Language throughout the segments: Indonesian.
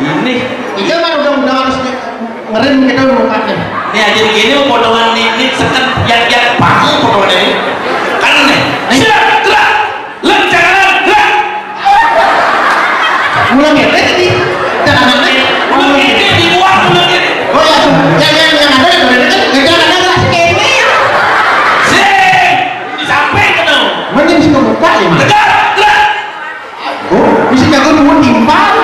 Ini itu kan udah harus ngeren kita mukanya. Nih aja begini potongan ini seket biar pakai potongan ini. Kan nih. Siap, gerak. Lencangan, gerak. Mulai ngepet tadi. Jangan aneh. Mulai ini dibuat mulai ini. Oh ya, yang ada jangan ada kelas ini. Sing, disampaikan dong. Mending sih kebuka ya, Mas. Gerak, gerak. Oh, bisa jago dulu timpal.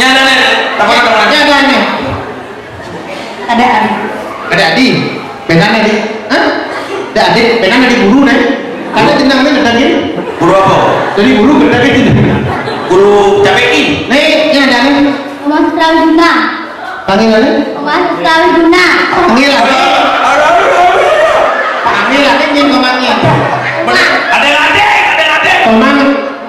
Ya ada nih. Teman-teman. Ya ada nih. Ada adik. Pengen adik. Hah? Ada adik. Pengen adik guru nih. Karena jenangnya ada gini. Guru apa? Jadi guru gede gitu. Guru capeki. Nih, yang ada nih. Mas Prawiduna. Panggilannya? Mas Prawiduna. Panggilan. Panggilan ini ngomongnya. Ada yang ada. Komang.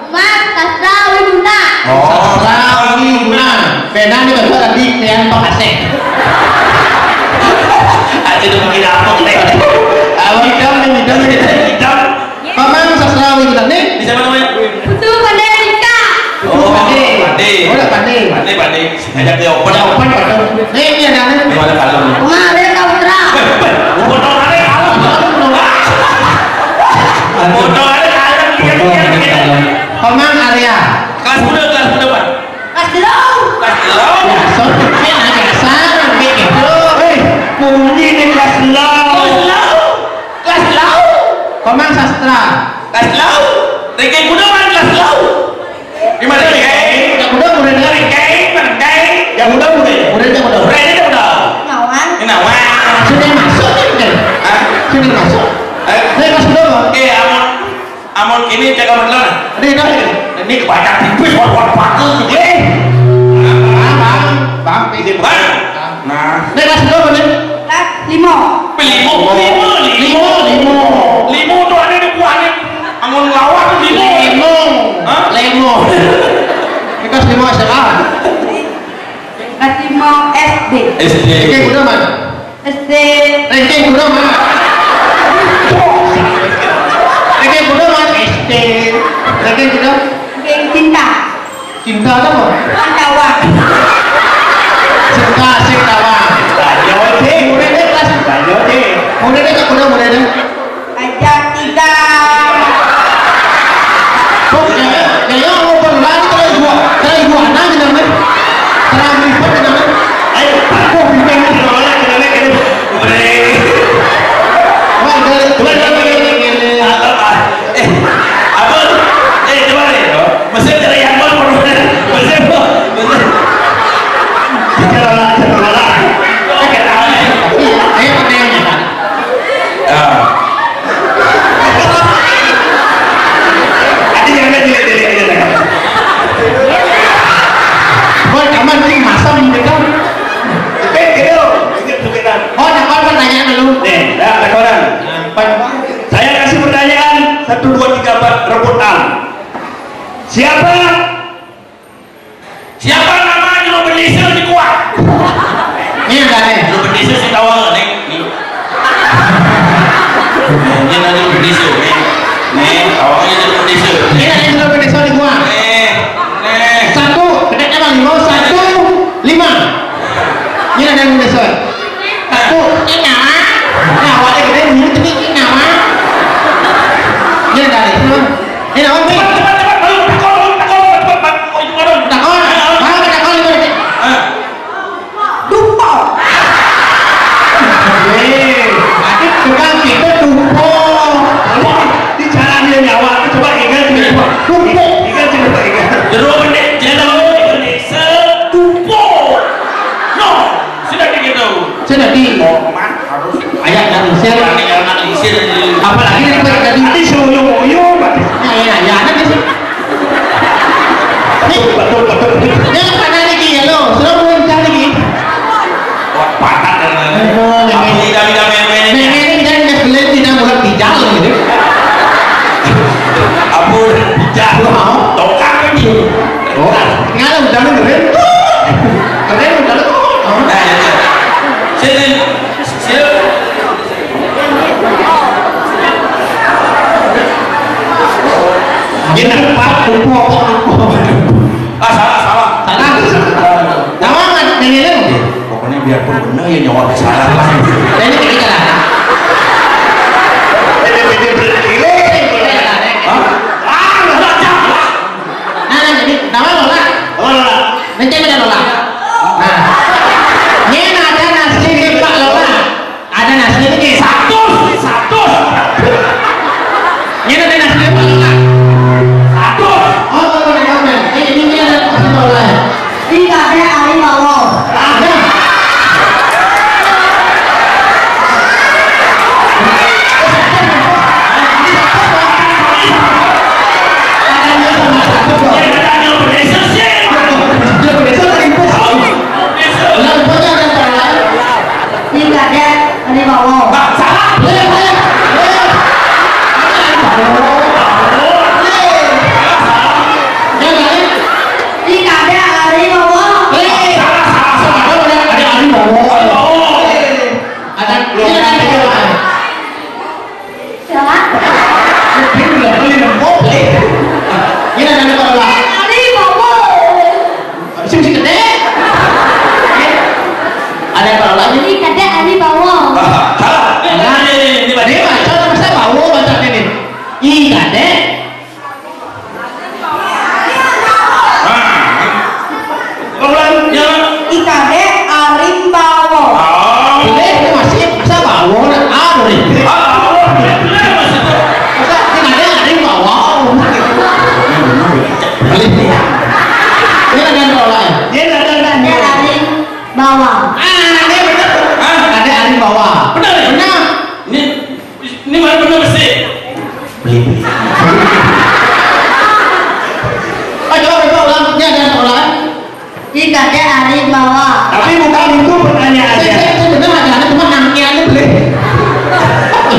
Mas Prawiduna. Sastra Wiguna. Beda nih baru tadi yang pakasek. Ada itu mungkin apa nih? Hidam. Komang Sastra Wiguna nih. Di siapa namanya? Putu Pandeka. Oh, Pande. Oh, udah Pande. Pande. Ajak dia open. Open betul. Nih, ini ada nih. Gimana kalau? Mare Kautra. Potong ada kalau. Potong ada kalau. Komang Arya. Kelas berapa? Mas Delo. Kelas low. Ya, sorry, kan biasa, begitu. Bunyi nih kelas low. Kelas low. Komang Sastra. Kelas low. Reke Gunawan kelas low. Gimana Reke? Yang muda muridnya. Reke, yang muda. Muridnya muda. Muridnya muda. Nawan. Ini wah. Sudah masuk nih. Hah? Sudah masuk. Nih kelas berapa? Amon ini jaga mentelan. Ini kebaca tipis buat pakai gitu. Bang, Ini bukan. Nah, nih kelas berapa nih? Kelas 5. limo tuh ada di buahnya. Amon lawak tuh limo. Hah? Lemo. Ini kelas 5 SMA. Kelas 5 SD. SD. Ranking udah mana? SD. Ranking udah mana? Ranking udah mana? SD. Ranking udah? Geng Cinta. Cinta apa? Antawang. Cinta wah. Muridnya kelas. Muridnya cak udah muridnya. Ajak 3. Kok kayaknya mau pelan terus gua anak namanya. Terang lipat namanya. Ayo, aku bimbing di sekolah kenapa kene. Wah, Abang, coba deh. Mesin dari yang mana? Mesin. Jangan. ayo pertanyaannya kan. Ada yang ada. Buat kamu sih masam gitu. Oh, dapat pertanyaan dulu. Nih, ada koran. Saya kasih pertanyaan 1, 2, 3, 4 rebutan. Siapa nama Juru Bendisel di kuat? Ini enggak nih. Juru Bendisel si tawal nih. Ini ada Juru Bendisel nih. Awalnya Juru Bendisel. Ini ada yang lebih desa di gua. Nih. 1, dekatnya bang 5, 1, 5. Ini ada yang desa. 1, ini nama. Nah, awalnya gede ini tapi ini nama. Ini ada ini. Ini nama nih. Cepat baru takon. Takon. Mana takon ini berarti? Dupo. Berarti tukang kita dupo. Di jalan dia nyawa. Coba ingat nih. Dupo. Ingat. Juru Bendisel Tupo. No, sudah begitu. Sudah di. Man, harus Ayah dan isir. anak isir. Apalagi yang dari Nanti suyo. ya anak di sini. Betul. Ini apa lagi ya lo? Sudah mau cari lagi. Wah, patat dan apa tidak main-main. Ini kan nggak boleh tidak boleh bijak gitu. Ampun, bijak.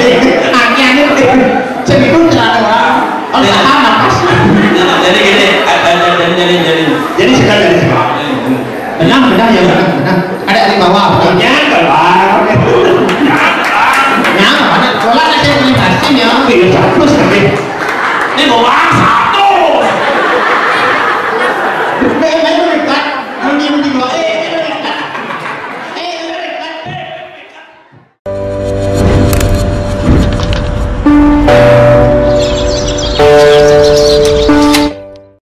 Akhirnya jadi itu celana orang tahan nafas. Jadi gini, jadi sekarang jadi sekarang. Benar ya benar. Ada di bawah. Nyangka lah. Nyangka mana? Soalnya saya punya kasih ya.